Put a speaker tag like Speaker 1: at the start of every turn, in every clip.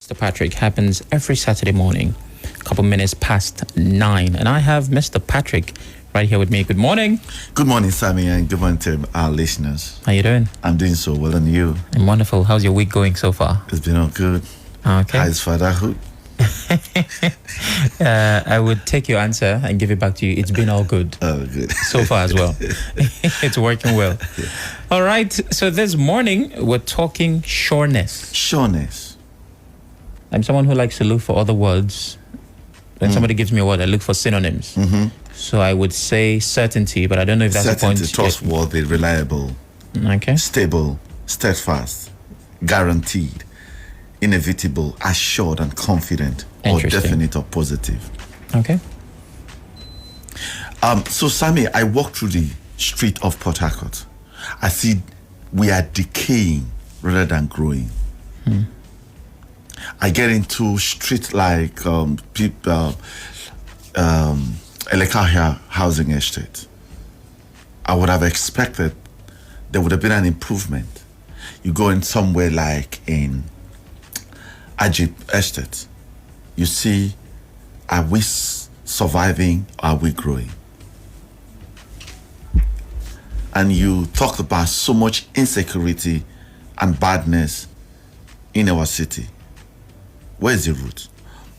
Speaker 1: Mr. Patrick happens every Saturday morning, a couple minutes past 9. And I have Mr. Patrick right here with me. Good morning.
Speaker 2: Good morning, Sammy, and good morning to our listeners.
Speaker 1: How you doing?
Speaker 2: I'm doing so well, and you?
Speaker 1: I'm wonderful. How's your week going so far?
Speaker 2: It's been all good.
Speaker 1: Okay.
Speaker 2: How's fatherhood?
Speaker 1: I would take your answer and give it back to you. It's been all good.
Speaker 2: Oh, good.
Speaker 1: So far as well. It's working well.
Speaker 2: Yeah.
Speaker 1: All right. So this morning, we're talking sureness.
Speaker 2: Sureness.
Speaker 1: I'm someone who likes to look for other words. When somebody gives me a word, I look for synonyms.
Speaker 2: Mm-hmm.
Speaker 1: So I would say certainty, but I don't know if that's a point.
Speaker 2: Certainty, trustworthy, reliable,
Speaker 1: Okay.
Speaker 2: stable, steadfast, guaranteed, inevitable, assured, and confident, or
Speaker 1: Interesting.
Speaker 2: definite or positive.
Speaker 1: Okay.
Speaker 2: So, Sammy, I walk through the street of Port Harcourt. I see we are decaying rather than growing. I get into street like Elekahia housing estate. I would have expected there would have been an improvement. You go in somewhere like in Ajib estate, you see, are we surviving? Are we growing? And you talk about so much insecurity and badness in our city. Where is the root?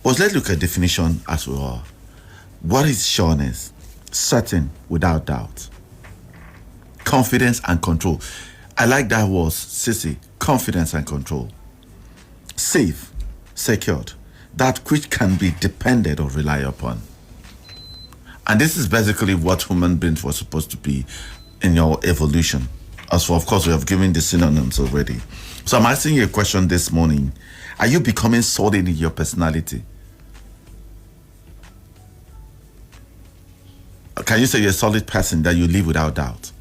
Speaker 2: But let's look at definition as we are. What is sureness? Certain, without doubt. Confidence and control. I like that word, Sissy. Confidence and control. Safe, secured. That which can be depended or rely upon. And this is basically what human beings were supposed to be in your evolution. As for, of course, we have given the synonyms already. So I'm asking you a question this morning. Are you becoming solid in your personality? Can you say you're a solid person that you live without doubt?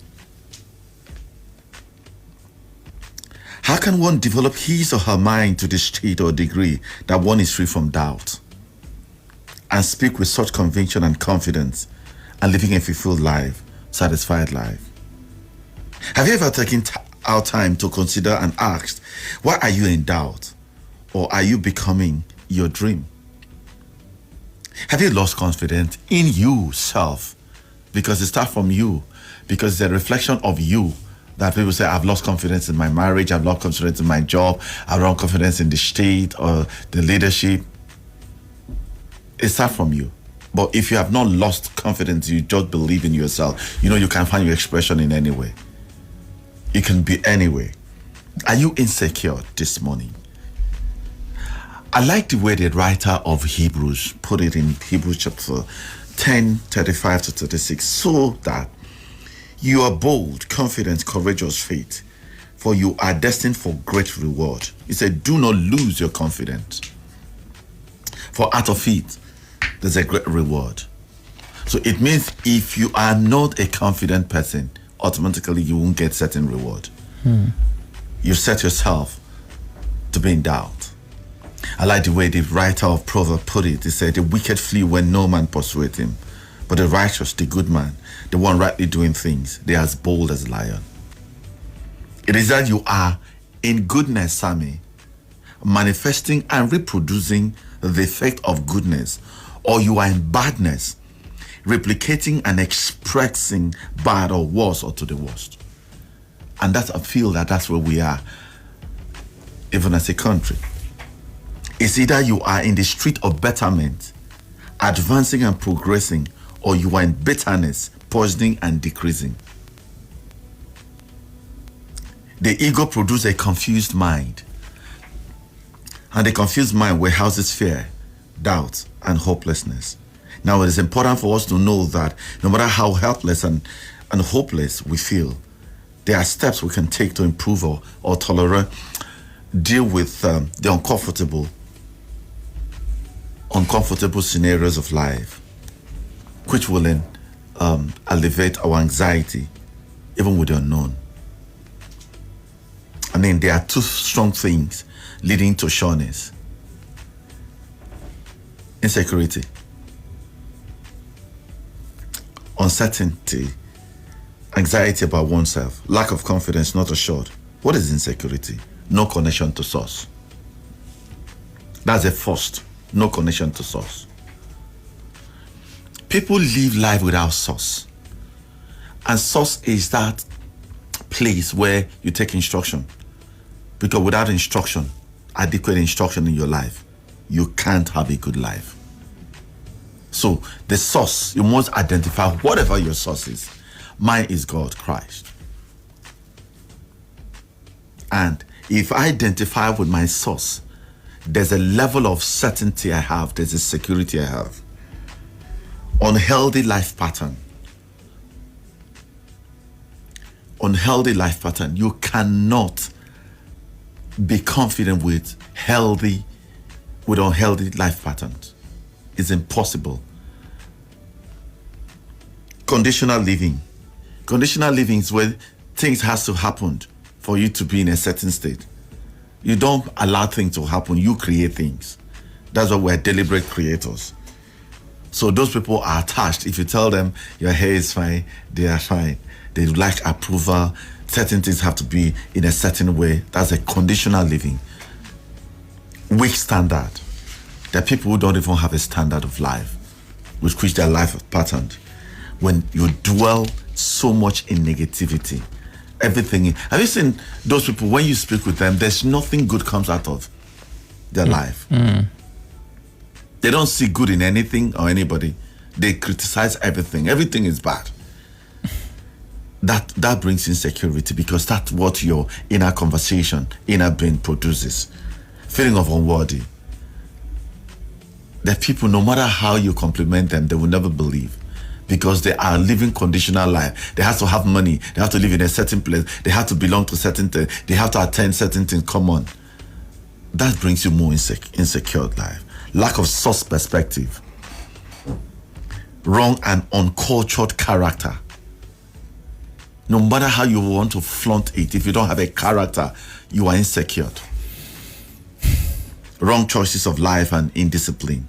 Speaker 2: How can one develop his or her mind to the state or degree that one is free from doubt and speak with such conviction and confidence and living a fulfilled life, satisfied life? Have you ever taken our time to consider and asked, why are you in doubt? Or are you becoming your dream? Have you lost confidence in yourself? Because it starts from you. Because it's a reflection of you that people say, I've lost confidence in my marriage, I've lost confidence in my job, I've lost confidence in the state or the leadership. It starts from you. But if you have not lost confidence, you just believe in yourself, you know you can find your expression in any way. You can be anywhere. Are you insecure this morning? I like the way the writer of Hebrews put it in Hebrews chapter 10, 35 to 36, so that you are bold, confident, courageous faith, for you are destined for great reward. He said, do not lose your confidence, for out of it, there's a great reward. So it means if you are not a confident person, automatically you won't get certain reward. You set yourself to be in doubt. I like the way the writer of Proverbs put it. He said, the wicked flee when no man pursueth him, but the righteous, the good man, the one rightly doing things, they are as bold as a lion. It is that you are in goodness, Sammy, manifesting and reproducing the effect of goodness, or you are in badness, replicating and expressing bad or worse or to the worst. And that's, I feel that that's where we are, even as a country. It's either you are in the street of betterment, advancing and progressing, or you are in bitterness, poisoning and decreasing. The ego produces a confused mind. And the confused mind warehouses fear, doubt, and hopelessness. Now, it is important for us to know that no matter how helpless and hopeless we feel, there are steps we can take to improve or tolerate, deal with the uncomfortable scenarios of life, which will elevate our anxiety, even with the unknown. I mean, there are two strong things leading to sureness: insecurity, uncertainty, anxiety about oneself, lack of confidence, not assured. What is insecurity? No connection to source. That's a first. No connection to source. People live life without source. And source is that place where you take instruction. Because without instruction, adequate instruction in your life, you can't have a good life. So the source, you must identify whatever your source is. Mine is God, Christ. And if I identify with my source, there's a level of certainty I have, there's a security I have. Unhealthy life pattern. Unhealthy life pattern. You cannot be confident with unhealthy life patterns. It's impossible. Conditional living. Conditional living is where things has to happen for you to be in a certain state. You don't allow things to happen, you create things. That's why we're deliberate creators. So those people are attached. If you tell them your hair is fine, they are fine. They like approval. Certain things have to be in a certain way. That's a conditional living. Weak standard. There are people who don't even have a standard of life, which their life pattern. When you dwell so much in negativity, everything. Have you seen those people, when you speak with them, there's nothing good comes out of their life. They don't see good in anything or anybody. They criticize everything. Everything is bad. That brings insecurity, because that's what your inner conversation, inner being produces. Feeling of unworthy. The people, no matter how you compliment them, they will never believe, because they are living conditional life. They have to have money. They have to live in a certain place. They have to belong to certain things. They have to attend certain things. Come on. That brings you more insecure life. Lack of source perspective. Wrong and uncultured character. No matter how you want to flaunt it, if you don't have a character, you are insecure. Wrong choices of life and indiscipline.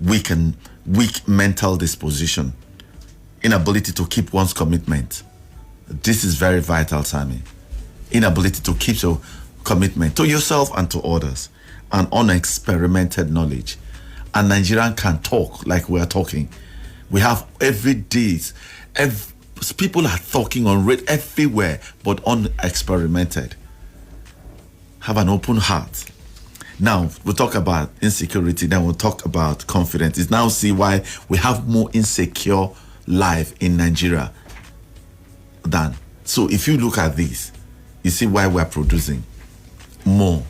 Speaker 2: Weak mental disposition. Inability to keep one's commitment. This is very vital, Sammy. Inability to keep your commitment to yourself and to others. And unexperimented knowledge. And Nigerian can talk like we're talking. We have people are talking on rate everywhere, but unexperimented. Have an open heart. Now, we'll talk about insecurity, then we'll talk about confidence. It's now see why we have more insecure life in Nigeria than. So if you look at this, you see why we're producing more.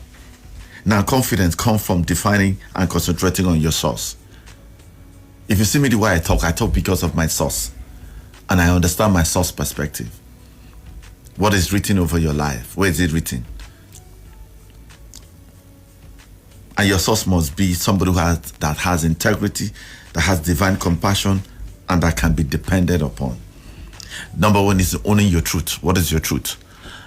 Speaker 2: Now, confidence comes from defining and concentrating on your source. If you see me the way I talk because of my source. And I understand my source perspective. What is written over your life? Where is it written? And your source must be somebody that has integrity, that has divine compassion, and that can be depended upon. Number one is owning your truth. What is your truth?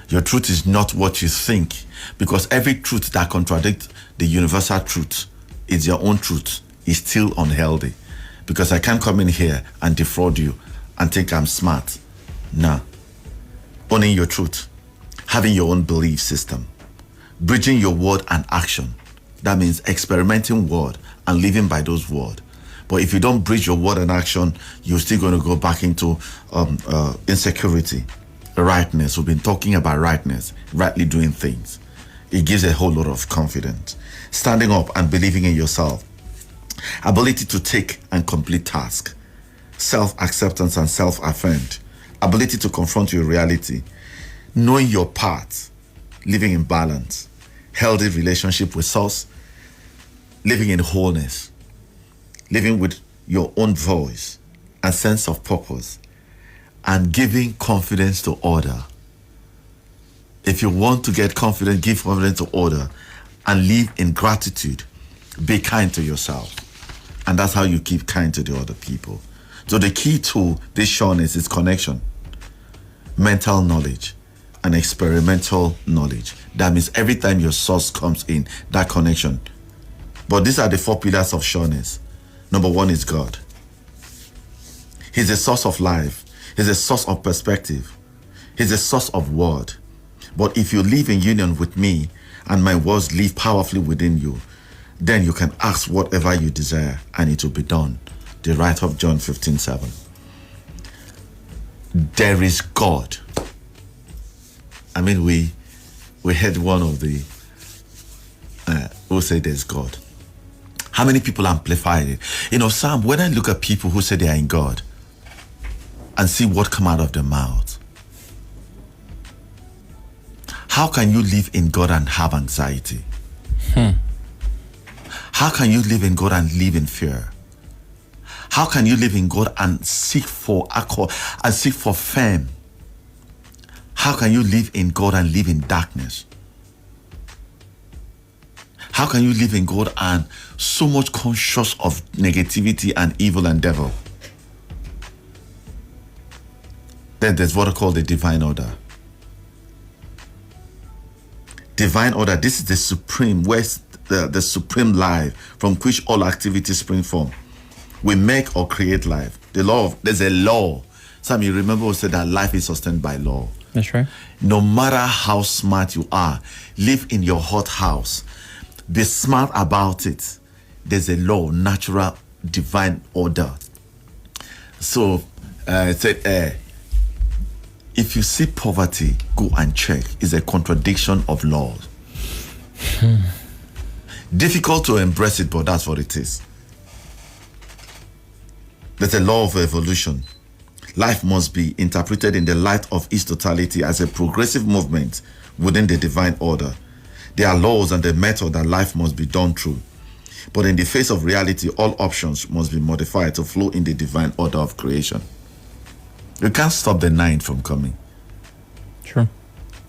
Speaker 2: Your truth is not what you think, because every truth that contradicts the universal truth is your own truth, is still unhealthy. Because I can't come in here and defraud you and think I'm smart. Nah. Owning your truth. Having your own belief system. Bridging your word and action. That means experimenting word and living by those words. But if you don't bridge your word and action, you're still going to go back into insecurity. Rightness. We've been talking about rightness. Rightly doing things. It gives a whole lot of confidence. Standing up and believing in yourself. Ability to take and complete tasks. Self-acceptance and self-affirmed. Ability to confront your reality. Knowing your part. Living in balance. Healthy relationship with source. Living in wholeness. Living with your own voice and sense of purpose. And giving confidence to order. If you want to get confidence, give confidence to order. And live in gratitude. Be kind to yourself. And that's how you keep kind to the other people. So the key to this sureness is connection, mental knowledge, and experimental knowledge. That means every time your source comes in, that connection. But these are the 4 pillars of sureness. Number 1 is God. He's a source of life. He's a source of perspective. He's a source of word. But if you live in union with me and my words live powerfully within you, Then you can ask whatever you desire, and it will be done. The writer of John 15:7. There is God. I mean, we had one of the who say there's God. How many people amplified it? Sam, when I look at people who say they are in God and see what come out of their mouth, how can you live in God and have anxiety? How can you live in God and live in fear? How can you live in God and seek for accord and seek for fame? How can you live in God and live in darkness? How can you live in God and so much conscious of negativity and evil and devil? Then there's what I call the divine order. Divine order, this is the supreme, where's the supreme life from which all activities spring from. We make or create life. There's a law. Some you remember who said that life is sustained by law.
Speaker 1: That's right.
Speaker 2: No matter how smart you are, live in your hot house. Be smart about it. There's a law, natural, divine order. So, it said, if you see poverty, go and check. It's a contradiction of laws. Difficult to embrace it, but that's what it is. There's a law of evolution. Life must be interpreted in the light of its totality as a progressive movement within the divine order. There are laws and the method that life must be done through. But in the face of reality, all options must be modified to flow in the divine order of creation. You can't stop the nine from coming.
Speaker 1: Sure.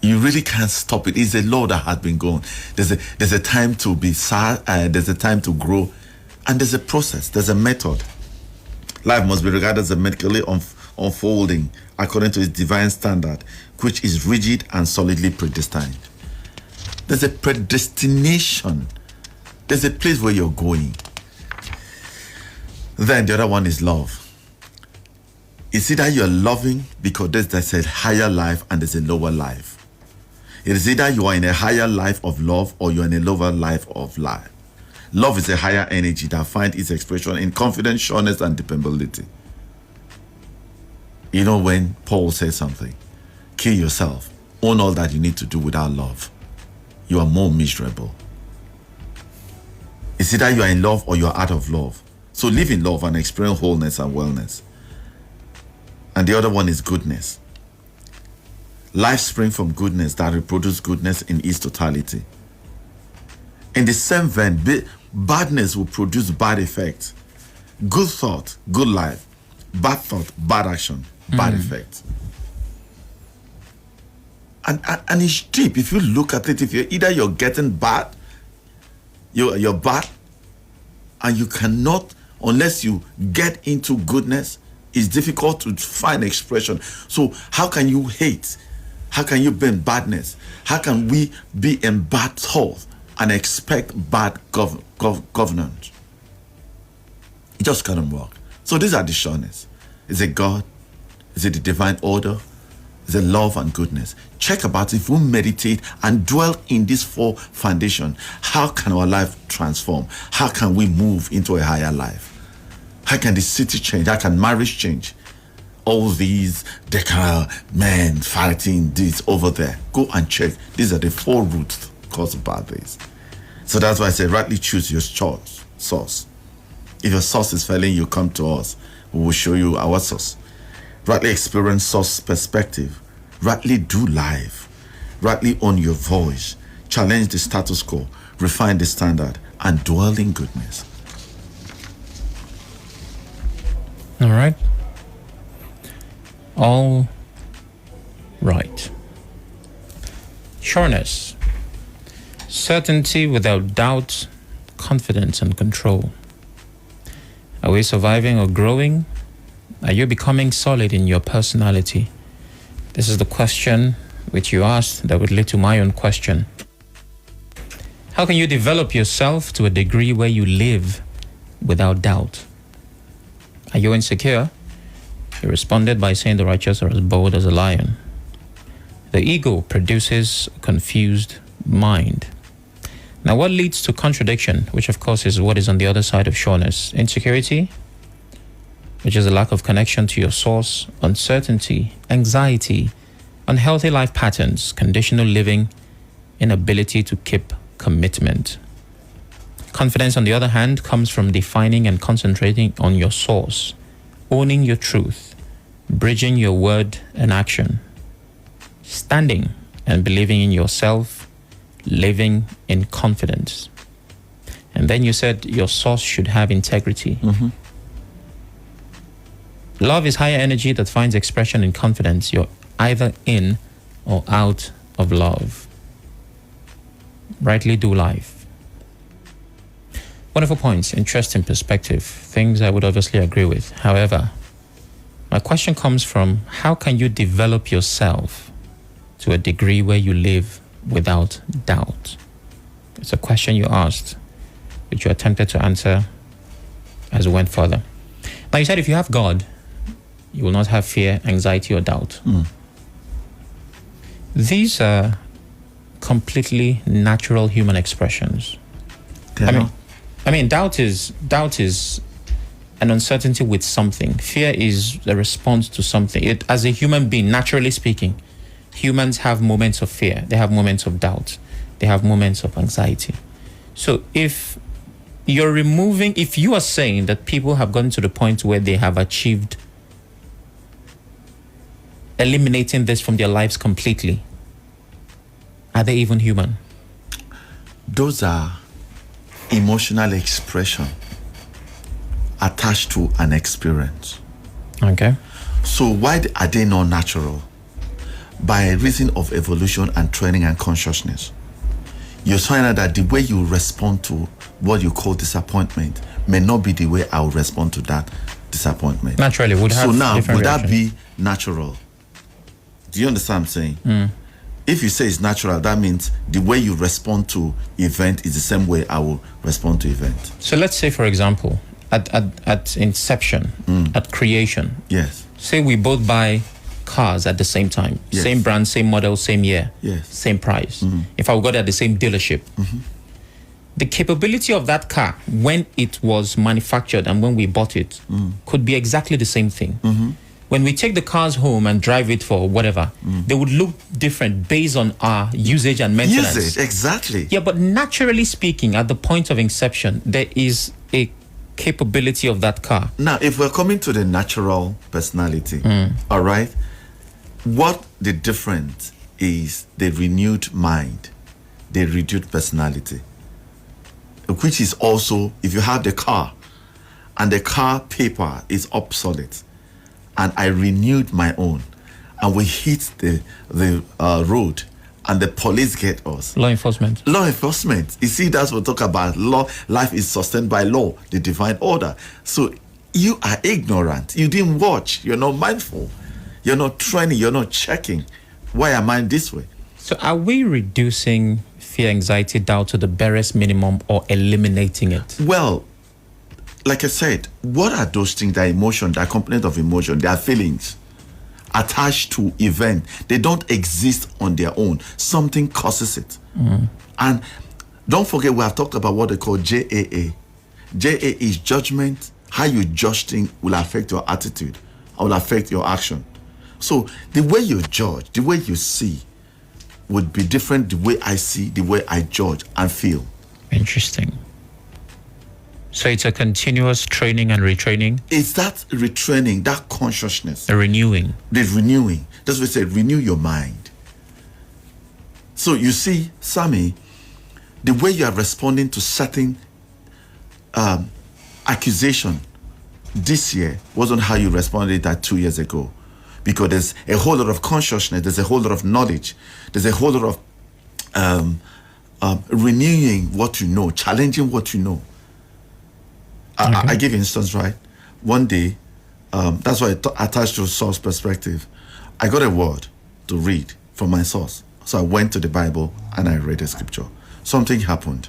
Speaker 2: You really can't stop it. It's a law that has been going. There's a time to be sad, there's a time to grow, and there's a process, there's a method. Life must be regarded as a medically unfolding according to its divine standard, which is rigid and solidly predestined. There's a predestination. There's a place where you're going. Then the other one is love. It's either you're loving because there's a higher life and there's a lower life. It is either you are in a higher life of love or you're in a lower life of life. Love is a higher energy that finds its expression in confidence, sureness, and dependability. You know when Paul says something, kill yourself, own all that you need to do without love, you are more miserable. It's either you are in love or you are out of love. So live in love and experience wholeness and wellness. And the other one is goodness. Life springs from goodness that reproduces goodness in its totality. In the same vein, badness will produce bad effects. Good thought, good life. Bad thought, bad action, bad effect. And it's deep. If you look at it, if you're getting bad, you're bad, and you cannot, unless you get into goodness, it's difficult to find expression. So how can you hate? How can you be in badness? How can we be in bad thought and expect bad governance? It just cannot work. So these are the sureness. Is it God? Is it the divine order? Is it love and goodness? Check about if we meditate and dwell in these four foundations, how can our life transform? How can we move into a higher life? How can the city change? How can marriage change? All these men fighting this over there. Go and check. These are the four root cause of bad days. So that's why I say rightly choose your source. If your source is failing, you come to us. We will show you our source. Rightly experience source perspective. Rightly do life. Rightly own your voice. Challenge the status quo. Refine the standard. And dwell in goodness.
Speaker 1: All right. All right. Sureness. Certainty without doubt, confidence and control. Are we surviving or growing? Are you becoming solid in your personality? This is the question which you asked that would lead to my own question. How can you develop yourself to a degree where you live without doubt? Are you insecure? He responded by saying the righteous are as bold as a lion. The ego produces a confused mind. Now, what leads to contradiction, which of course is what is on the other side of sureness? Insecurity, which is a lack of connection to your source, uncertainty, anxiety, unhealthy life patterns, conditional living, inability to keep commitment. Confidence, on the other hand, comes from defining and concentrating on your source, owning your truth, bridging your word and action, standing and believing in yourself, living in confidence. And then you said your source should have integrity.
Speaker 2: Mm-hmm.
Speaker 1: Love is higher energy that finds expression in confidence. You're either in or out of love. Rightly do life. Wonderful points, interesting perspective, things I would obviously agree with. However, my question comes from, how can you develop yourself to a degree where you live without doubt? It's a question you asked, which you attempted to answer as we went further. Now, you said if you have God, you will not have fear, anxiety, or doubt. These are completely natural human expressions. I mean, doubt is an uncertainty with something. Fear is a response to something. As a human being, naturally speaking, humans have moments of fear. They have moments of doubt. They have moments of anxiety. So if you are saying that people have gotten to the point where they have achieved eliminating this from their lives completely, are they even human?
Speaker 2: Those are emotional expression attached to an experience.
Speaker 1: Okay.
Speaker 2: So why are they not natural? By reason of evolution and training and consciousness. You find out that the way you respond to what you call disappointment may not be the way I will respond to that disappointment.
Speaker 1: Naturally, would have.
Speaker 2: So now, would
Speaker 1: reaction.
Speaker 2: that be natural? Do you understand what I'm saying? If you say it's natural, that means the way you respond to event is the same way I will respond to event.
Speaker 1: So let's say, for example, at inception, at creation,
Speaker 2: Yes.
Speaker 1: say we both buy cars at the same time,
Speaker 2: Yes.
Speaker 1: same brand, same model, same year,
Speaker 2: Yes.
Speaker 1: same price. If I got it at the same dealership, the capability of that car when it was manufactured and when we bought it could be exactly the same thing. When we take the cars home and drive it for whatever, they would look different based on our usage and maintenance.
Speaker 2: Usage, exactly.
Speaker 1: Yeah, but naturally speaking, at the point of inception, there is a capability of that car.
Speaker 2: Now, if we're coming to the natural personality, all right, what the difference is the renewed mind, the renewed personality, which is also, if you have the car and the car paper is obsolete, and I renewed my own, and we hit the road, and the police get us.
Speaker 1: Law enforcement.
Speaker 2: Law enforcement. You see, that's what we talk about. Law. Life is sustained by law, the divine order. So you are ignorant. You didn't watch. You're not mindful. You're not training. You're not checking. Why am I this way?
Speaker 1: So are we reducing fear, anxiety, doubt to the barest minimum or eliminating it?
Speaker 2: Well, like I said, what are those things? That emotion, that component of emotion, they are feelings attached to event. They don't exist on their own. Something causes it. And don't forget, we have talked about what they call JAA. JAA is judgment. How you judge things will affect your attitude, or will affect your action. So the way you judge, the way you see, would be different the way I see, the way I judge and feel.
Speaker 1: Interesting. So it's a continuous training and retraining?
Speaker 2: It's that retraining, that consciousness.
Speaker 1: A renewing.
Speaker 2: The renewing. That's what we say, renew your mind. So you see, Sammy, the way you are responding to certain accusation this year wasn't how you responded that 2 years ago. Because there's a whole lot of consciousness, there's a whole lot of knowledge, there's a whole lot of renewing what you know, challenging what you know. I give you an instance, right? One day, that's why I attached to source perspective. I got a word to read from my source. So I went to the Bible and I read the scripture. Something happened.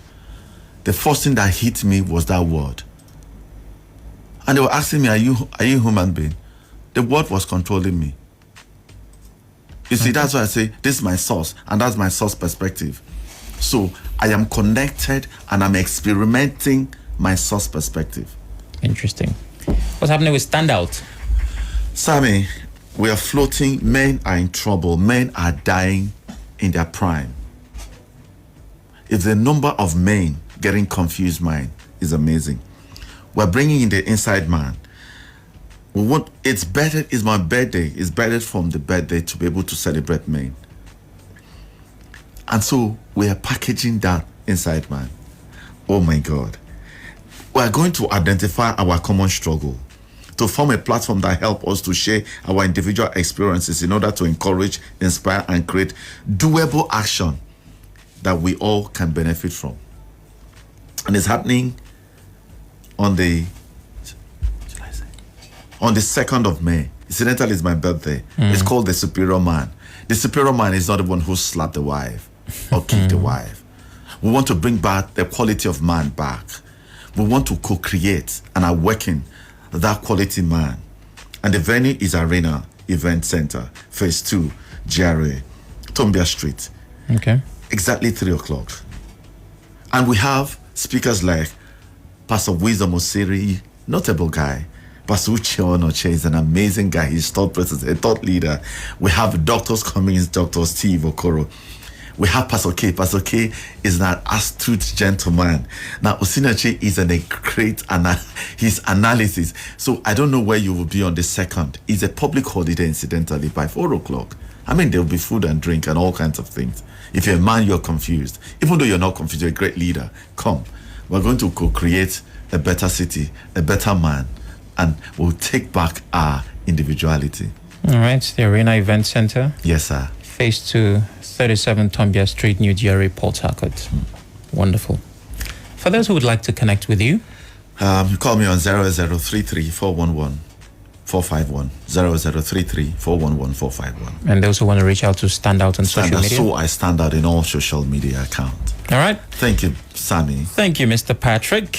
Speaker 2: The first thing that hit me was that word. And they were asking me, are you a human being? The word was controlling me. You see, that's why I say, this is my source, and that's my source perspective. So I am connected and I'm experimenting my source perspective.
Speaker 1: Interesting. What's happening with standout?
Speaker 2: Sammy, we are floating. Men are in trouble. Men are dying in their prime. If the number of men getting confused mind is amazing. We're bringing in the inside man. We want, it's better, it's my birthday. It's better from the birthday to be able to celebrate men. And so we are packaging that inside man. Oh my God. We are going to identify our common struggle, to form a platform that helps us to share our individual experiences in order to encourage, inspire, and create doable action that we all can benefit from. And it's happening on the 2nd of May. Incidentally, it's my birthday. It's called the Superior Man. The Superior Man is not the one who slapped the wife or kicked the wife. We want to bring back the quality of man back. We want to co-create and are working that quality man. And the venue is Arena Event Center, Phase 2, GRA, Tombia Street.
Speaker 1: Okay.
Speaker 2: Exactly 3 o'clock. And we have speakers like Pastor Wisdom Osiri, notable guy. Pastor Uche Onoche is an amazing guy. He's thought president, a thought leader. We have doctors coming in, Dr. Steve Okoro. We have Pastor K. Pastor K is an astute gentleman. Now, Osinachi is a great his analysis. So I don't know where you will be on the 2nd. It's a public holiday, incidentally, by 4 o'clock. I mean, there will be food and drink and all kinds of things. If you're a man, you're confused. Even though you're not confused, you're a great leader. Come. We're going to co-create a better city, a better man, and we'll take back our individuality.
Speaker 1: All right. The Arena Event Center.
Speaker 2: Yes, sir.
Speaker 1: Phase 2, 37 Tombia Street, New GRA, Port Harcourt. Wonderful. For those who would like to connect with you,
Speaker 2: call me on 0033 411 451 0033 411 451.
Speaker 1: and those who want to reach out to stand out on social media.
Speaker 2: So I stand out in all social media accounts.
Speaker 1: All right.
Speaker 2: Thank you, Sammy.
Speaker 1: Thank you, Mr. Patrick.